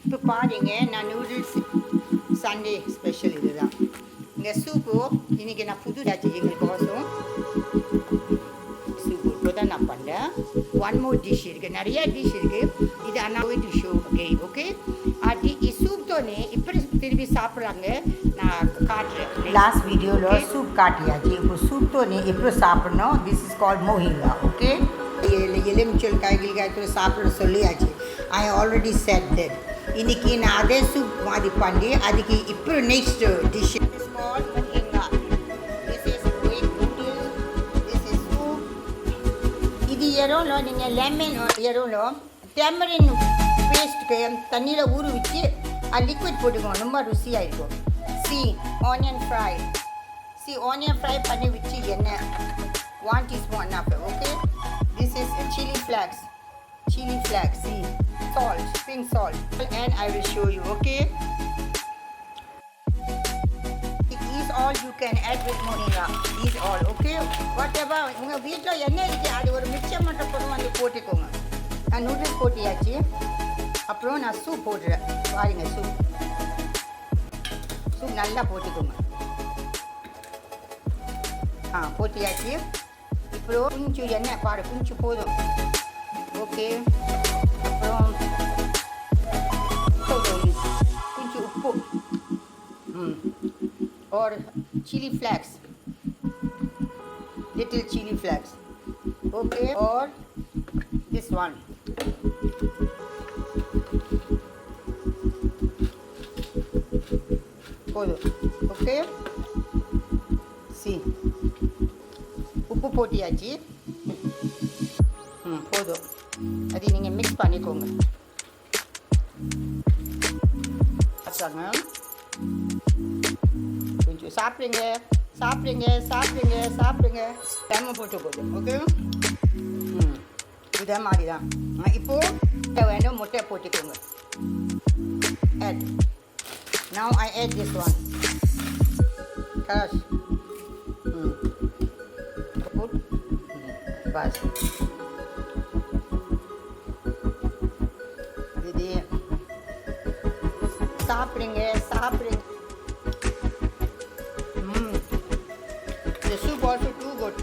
இப்போ பாருங்க, நான் நூடுல்ஸ் சண்டே ஸ்பெஷல் இதுதான். இந்த சூப்பு இன்றைக்கி நான் புது ஆச்சு எங்களுக்கோசம் சூப்பு இப்போ தான் நான் பண்ணேன். ஒன் மோர் டிஷ் இருக்குது, நிறைய டிஷ் இருக்குது. இது நான் கோயிங் டு ஷோ ஓகே. அது சூப் தோனே இப்போ திரும்பி சாப்பிட்றாங்க, நான் காட்டுறேன். லாஸ்ட் வீடியோவில் சூப் காட்டியாச்சு. இப்போ சூப் தோனே எப்படி சாப்பிட்ணும். This is called Mohinga. Okay, எலுமிச்சல் காய்கறி சாப்பிட சொல்லியாச்சு. I already set that. இன்றைக்கி நான் அதே சூப் மாதிரி பண்ணி அதுக்கு இப்போ next dish is called Mohinga. This is veg noodles, this is soup. இது எரோலோ நீங்கள் லெமன் எரோலோ tamarind பேஸ்ட்டுக்கு தண்ணியில் ஊற வச்சு அது லிக்விட் போட்டுக்கோங்க, ரொம்ப ருசியாக இருக்கும். ஆனியன் ஃப்ரை பண்ணி வச்சு எண்ணெய் 1 teaspoon of it. Okay, this is chili flakes, salt, pink salt, and I will show you. Okay, it is all you can add with moringa. These all. Okay, whatever உங்கள் வீட்டில் என்ன இருக்குது அது ஒரு மிச்சம் மட்டும் போதும், வந்து போட்டுக்கோங்க. நான் நூடுல்ஸ் போட்டியாச்சு. அப்புறம் நான் சூப் போட்டுறேன். பாருங்க, சூப் நல்லா போட்டுக்கோங்க. போட்டியாச்சு. இப்போ கொஞ்சம் எண்ணெய் பாரு, கொஞ்சம் போதும். ஓகே, அப்புறம் கொஞ்சம் உப்பு, और chili flakes, little chili flakes. Okay, और this one. போதும். ஓகே, உப்பு போட்டியாச்சு. போதும். அது நீங்கள் மிக்ஸ் பண்ணிக்கோங்க. கொஞ்சம் சாப்பிடுங்க. டைமை போட்டு போதும். ஓகே, இதே மாதிரி தான். இப்போது வேணும் முட்டை போட்டுக்கோங்க. add. Now I add this one. Kalas. Put. Bas. Didi. சாப்பிடுங்க. The soup also too good.